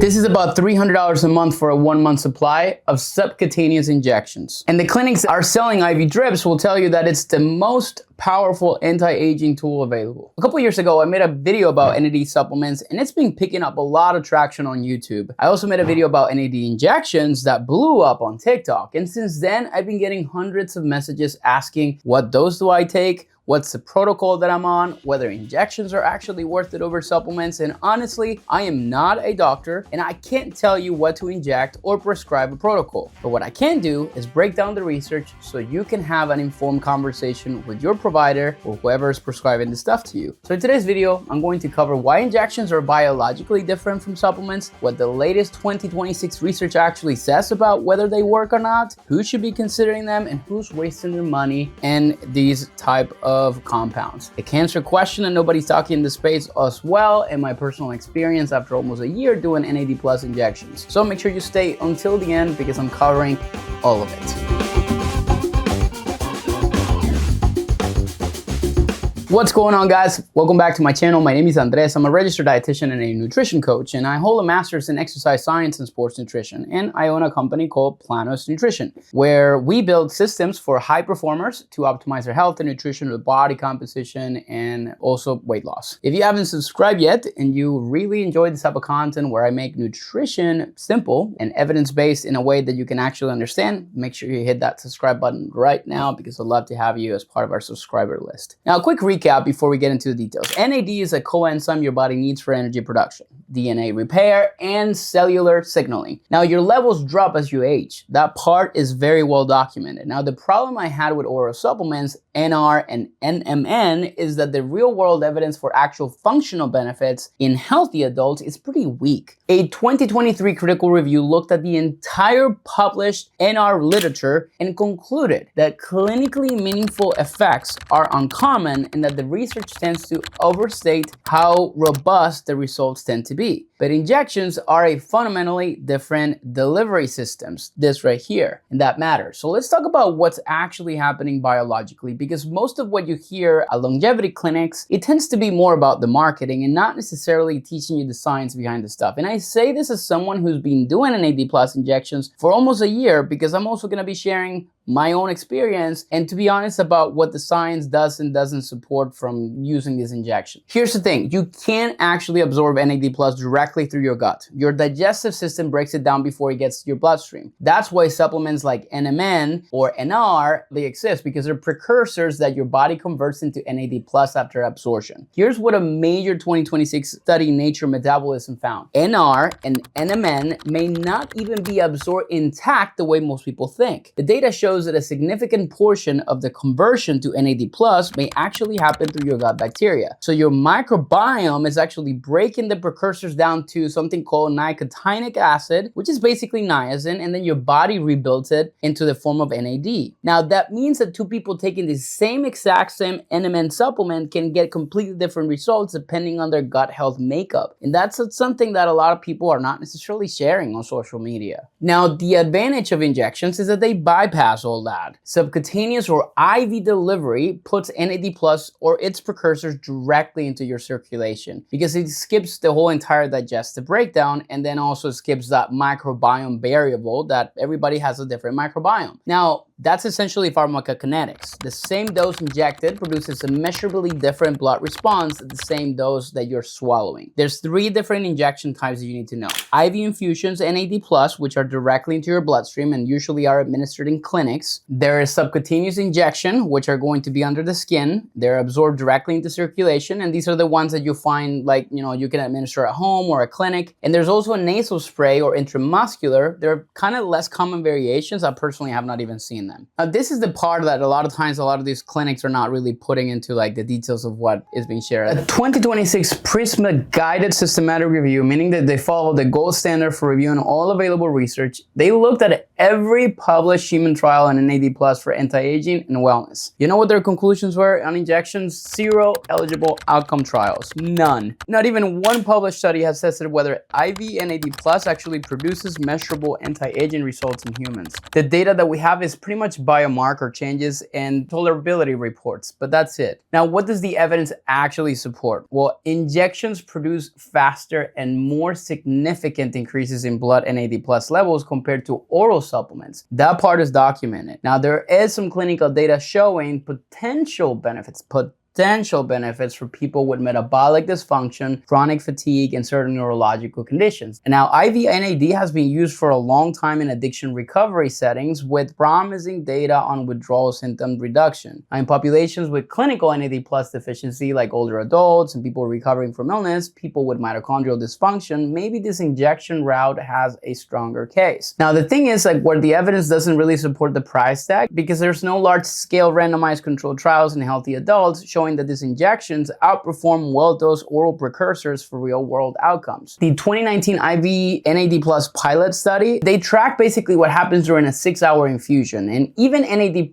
This is about $300 a month for a 1-month supply of subcutaneous injections. And the clinics that are selling IV drips will tell you that it's the most powerful anti-aging tool available. A couple years ago, I made a video about NAD supplements and it's been picking up a lot of traction on YouTube. I also made a video about NAD injections that blew up on TikTok. And since then, I've been getting hundreds of messages asking, what dose do I take? What's the protocol that I'm on, whether injections are actually worth it over supplements. And honestly, I am not a doctor and I can't tell you what to inject or prescribe a protocol. But what I can do is break down the research so you can have an informed conversation with your provider or whoever is prescribing the stuff to you. So in today's video, I'm going to cover why injections are biologically different from supplements, what the latest 2026 research actually says about whether they work or not, who should be considering them, and who's wasting their money, and these type of compounds. A cancer question that nobody's talking in the space as well, and my personal experience after almost a year doing NAD plus injections. So make sure you stay until the end because I'm covering all of it. What's going on, guys? Welcome back to my channel. My name is Andres. I'm a registered dietitian and a nutrition coach, and I hold a master's in exercise science and sports nutrition. And I own a company called Planos Nutrition, where we build systems for high performers to optimize their health and nutrition with body composition and also weight loss. If you haven't subscribed yet and you really enjoy this type of content where I make nutrition simple and evidence-based in a way that you can actually understand, make sure you hit that subscribe button right now because I'd love to have you as part of our subscriber list. Now, a quick recap before we get into the details. NAD is a coenzyme your body needs for energy production, DNA repair, and cellular signaling. Now, your levels drop as you age. That part is very well documented. Now, the problem I had with oral supplements, NR and NMN, is that the real-world evidence for actual functional benefits in healthy adults is pretty weak. A 2023 critical review looked at the entire published NR literature and concluded that clinically meaningful effects are uncommon and that the research tends to overstate how robust the results tend to be. But injections are a fundamentally different delivery systems, this right here, and that matters. So let's talk about what's actually happening biologically, because most of what you hear at longevity clinics, it tends to be more about the marketing and not necessarily teaching you the science behind the stuff. And I say this as someone who's been doing NAD plus injections for almost a year because I'm also going to be sharing my own experience and, to be honest, about what the science does and doesn't support from using this injection. Here's the thing, you can't actually absorb NAD plus directly through your gut. Your digestive system breaks it down before it gets to your bloodstream. That's why supplements like NMN or NR, they exist because they're precursors that your body converts into NAD plus after absorption. Here's what a major 2026 study in Nature Metabolism found. NR and NMN may not even be absorbed intact the way most people think. The data shows that a significant portion of the conversion to NAD plus may actually happen through your gut bacteria. So your microbiome is actually breaking the precursors down to something called nicotinic acid, which is basically niacin, and then your body rebuilds it into the form of NAD. Now, that means that two people taking the same NMN supplement can get completely different results depending on their gut health makeup. And that's something that a lot of people are not necessarily sharing on social media. Now, the advantage of injections is that they bypass all that. Subcutaneous or IV delivery puts NAD plus or its precursors directly into your circulation because it skips the whole entire digestive breakdown and then also skips that microbiome variable that everybody has a different microbiome. Now, that's essentially pharmacokinetics. The same dose injected produces a measurably different blood response at the same dose that you're swallowing. There's 3 different injection types that you need to know. IV infusions, NAD+, which are directly into your bloodstream and usually are administered in clinics. There is subcutaneous injection, which are going to be under the skin. They're absorbed directly into circulation, and these are the ones that you find you can administer at home or a clinic. And there's also a nasal spray or intramuscular. They're kind of less common variations. I personally have not even seen them. Now, this is the part that a lot of times a lot of these clinics are not really putting into the details of what is being shared. A 2026 PRISMA guided systematic review, meaning that they follow the gold standard for reviewing all available research. They looked at every published human trial on NAD plus for anti-aging and wellness. You know what their conclusions were on injections? 0 eligible outcome trials. None. Not even one published study has tested whether IV NAD plus actually produces measurable anti-aging results in humans. The data that we have is pretty much biomarker changes and tolerability reports, but that's it. Now, what does the evidence actually support? Well, injections produce faster and more significant increases in blood NAD+ levels compared to oral supplements. That part is documented. Now, there is some clinical data showing potential benefits for people with metabolic dysfunction, chronic fatigue, and certain neurological conditions. And now IV NAD has been used for a long time in addiction recovery settings with promising data on withdrawal symptom reduction. Now, in populations with clinical NAD+ deficiency, like older adults and people recovering from illness, people with mitochondrial dysfunction, maybe this injection route has a stronger case. Now, the thing is, like, where the evidence doesn't really support the price tag, because there's no large-scale randomized controlled trials in healthy adults showing that these injections outperform well-dosed oral precursors for real-world outcomes. The 2019 IV NAD+ pilot study, they track basically what happens during a 6-hour infusion, and even NAD+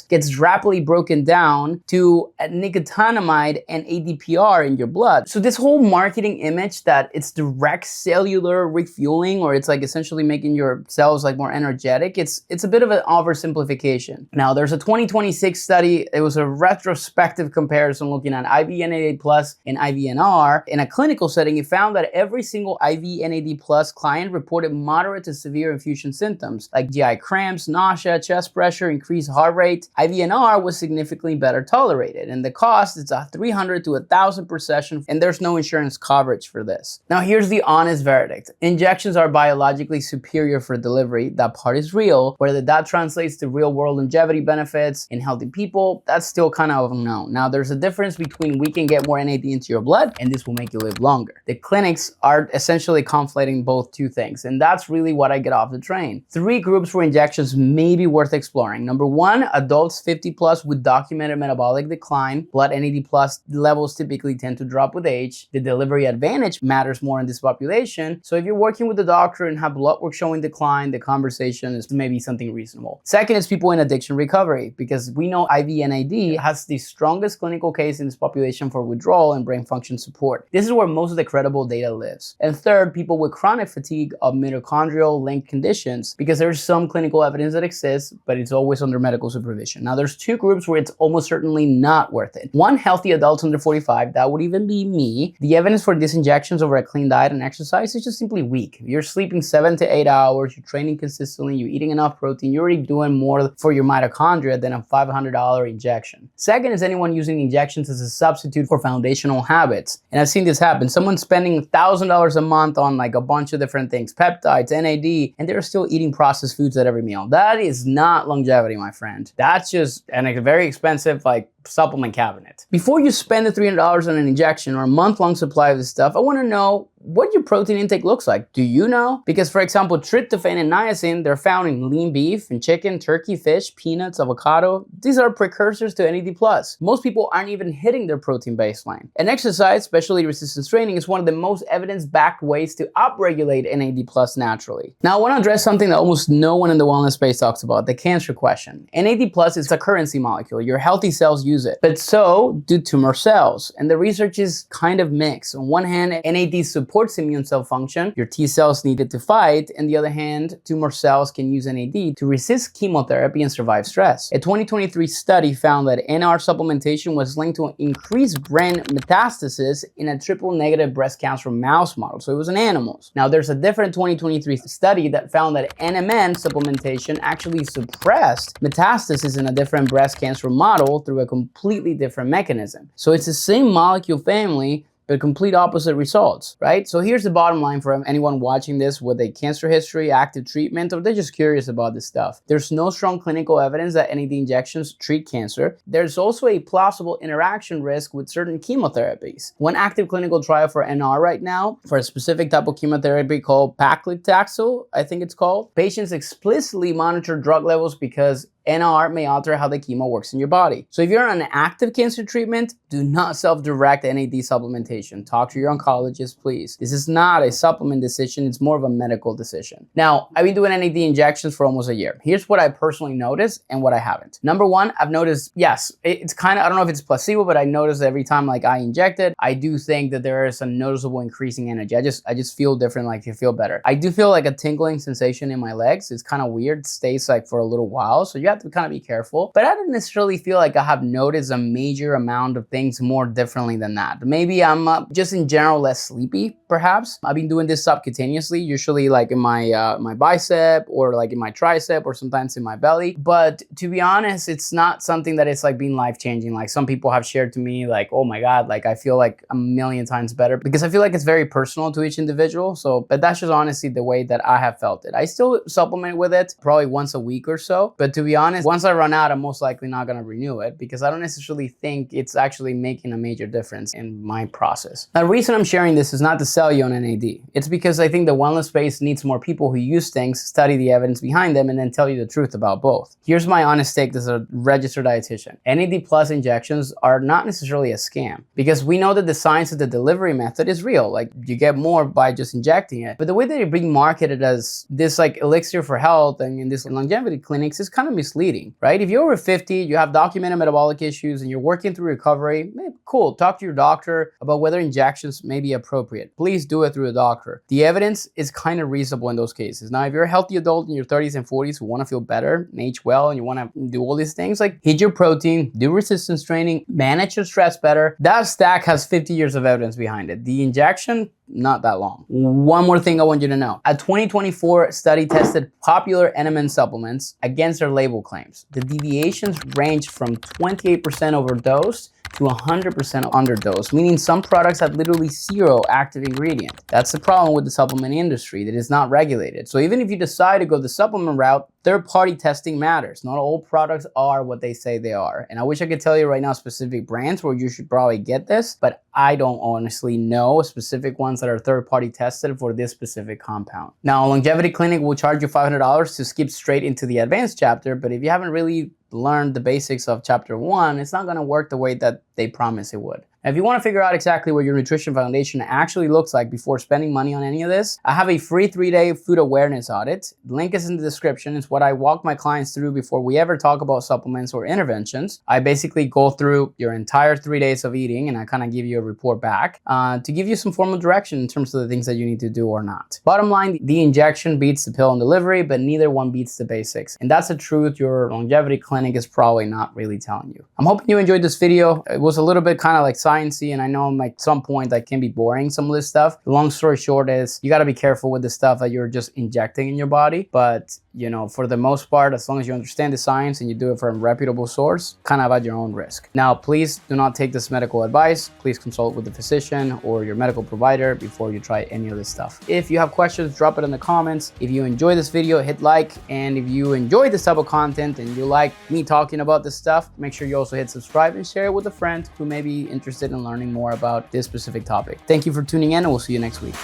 gets rapidly broken down to nicotinamide and ADPR in your blood. So this whole marketing image that it's direct cellular refueling, or it's like essentially making your cells like more energetic, it's a bit of an oversimplification. Now, there's a 2026 study. It was a retrospective comparison looking at IV NAD+ and IVNR. In a clinical setting, it found that every single IV NAD+ client reported moderate to severe infusion symptoms like GI cramps, nausea, chest pressure, increased heart rate. IVNR was significantly better tolerated, and the cost is $300 to $1,000 per session, and there's no insurance coverage for this. Now, here's the honest verdict. Injections are biologically superior for delivery. That part is real. Whether that translates to real-world longevity benefits in healthy people, that's still kind of unknown. Now, there's a difference between we can get more NAD into your blood and this will make you live longer. The clinics are essentially conflating both two things, and that's really what I get off the train. 3 groups for injections may be worth exploring. Number 1, adults 50+ with documented metabolic decline. Blood NAD+ levels typically tend to drop with age. The delivery advantage matters more in this population, so if you're working with the doctor and have blood work showing decline, the conversation is maybe something reasonable. Second is people in addiction recovery, because we know IV NAD has the strongest clinical case in this population for withdrawal and brain function support. This is where most of the credible data lives. And third, people with chronic fatigue of mitochondrial linked conditions, because there's some clinical evidence that exists, but it's always under medical supervision. Now, there's 2 groups where it's almost certainly not worth it. 1, healthy adults under 45, that would even be me. The evidence for these injections over a clean diet and exercise is just simply weak. You're sleeping 7 to 8 hours, you're training consistently, you're eating enough protein, you're already doing more for your mitochondria than a $500 injection. Second is anyone using injections as a substitute for foundational habits. And I've seen this happen. Someone's spending $1,000 a month on like a bunch of different things, peptides, NAD, and they're still eating processed foods at every meal. That is not longevity, my friend. That's just a very expensive like supplement cabinet. Before you spend the $300 on an injection or a month-long supply of this stuff, I want to know what your protein intake looks like. Do you know? Because, for example, tryptophan and niacin, they're found in lean beef and chicken, turkey, fish, peanuts, avocado. These are precursors to NAD+. Most people aren't even hitting their protein baseline. And exercise, especially resistance training, is one of the most evidence-backed ways to upregulate NAD+ naturally. Now, I want to address something that almost no one in the wellness space talks about, the cancer question. NAD+ is a currency molecule. Your healthy cells use it, but so do tumor cells. And the research is kind of mixed. On one hand, NAD supports immune cell function. Your T cells need it to fight. On the other hand, tumor cells can use NAD to resist chemotherapy and survive stress. A 2023 study found that NR supplementation was linked to increased brain metastasis in a triple-negative breast cancer mouse model. So it was in animals. Now, there's a different 2023 study that found that NMN supplementation actually suppressed metastasis in a different breast cancer model through a completely different mechanism. So it's the same molecule family, but complete opposite results, right? So here's the bottom line for anyone watching this with a cancer history, active treatment, or they're just curious about this stuff. There's no strong clinical evidence that NAD injections treat cancer. There's also a plausible interaction risk with certain chemotherapies. One active clinical trial for NR right now, for a specific type of chemotherapy called paclitaxel, I think it's called, patients explicitly monitor drug levels because NR may alter how the chemo works in your body. So if you're on an active cancer treatment, do not self-direct NAD supplementation. Talk to your oncologist, please. This is not a supplement decision, it's more of a medical decision. Now, I've been doing NAD injections for almost a year. Here's what I personally noticed and what I haven't. Number 1, I've noticed, yes, it's kind of, I don't know if it's placebo, but I noticed every time like I inject it, I do think that there is a noticeable increasing energy. I just feel different, like you feel better. I do feel like a tingling sensation in my legs. It's kind of weird, it stays like for a little while. So you have to kind of be careful. But I don't necessarily feel like I have noticed a major amount of things more differently than that. Maybe I'm just in general less sleepy, perhaps. I've been doing this subcutaneously, usually like in my my bicep or like in my tricep or sometimes in my belly. But to be honest, it's not something that it's like been life-changing. Like some people have shared to me like, oh my God, like I feel like a million times better, because I feel like it's very personal to each individual. So, but that's just honestly the way that I have felt it. I still supplement with it probably once a week or so. But to be honest, once I run out, I'm most likely not going to renew it because I don't necessarily think it's actually making a major difference in my process. Now, the reason I'm sharing this is not to sell you on NAD. It's because I think the wellness space needs more people who use things, study the evidence behind them, and then tell you the truth about both. Here's my honest take as a registered dietitian. NAD plus injections are not necessarily a scam because we know that the science of the delivery method is real. Like you get more by just injecting it. But the way that it being marketed as this like elixir for health and in this longevity clinics is kind of misleading, right? If you're over 50, you have documented metabolic issues and you're working through recovery, cool. Talk to your doctor about whether injections may be appropriate. Please do it through a doctor. The evidence is kind of reasonable in those cases. Now, if you're a healthy adult in your 30s and 40s who want to feel better and age well and you want to do all these things, like hit your protein, do resistance training, manage your stress better, that stack has 50 years of evidence behind it. The injection, not that long. One more thing I want you to know. A 2024 study tested popular NMN supplements against their label claims. The deviations ranged from 28% overdose to 100% underdose, meaning some products have literally zero active ingredient. That's the problem with the supplement industry, that is not regulated. So even if you decide to go the supplement route, third-party testing matters. Not all products are what they say they are. And I wish I could tell you right now specific brands where you should probably get this, but I don't honestly know specific ones that are third-party tested for this specific compound. Now, a longevity clinic will charge you $500 to skip straight into the advanced chapter, but if you haven't really learned the basics of chapter 1, it's not going to work the way that they promise it would. Now, if you want to figure out exactly what your nutrition foundation actually looks like before spending money on any of this, I have a free 3-day food awareness audit. The link is in the description. It's what I walk my clients through before we ever talk about supplements or interventions. I basically go through your entire 3 days of eating and I kind of give you a report back to give you some formal direction in terms of the things that you need to do or not. Bottom line, the injection beats the pill and delivery, but neither one beats the basics. And that's the truth your longevity clinic is probably not really telling you. I'm hoping you enjoyed this video. It was a little bit kind of like sciencey, and I know like some point that can be boring, some of this stuff. The long story short is you got to be careful with the stuff that you're just injecting in your body. But you know, for the most part, as long as you understand the science and you do it from a reputable source, kind of at your own risk. Now, please do not take this medical advice. Please consult with a physician or your medical provider before you try any of this stuff. If you have questions, drop it in the comments. If you enjoy this video, hit like. And if you enjoy this type of content and you like me talking about this stuff, make sure you also hit subscribe and share it with a friend who may be interested in learning more about this specific topic. Thank you for tuning in, and we'll see you next week.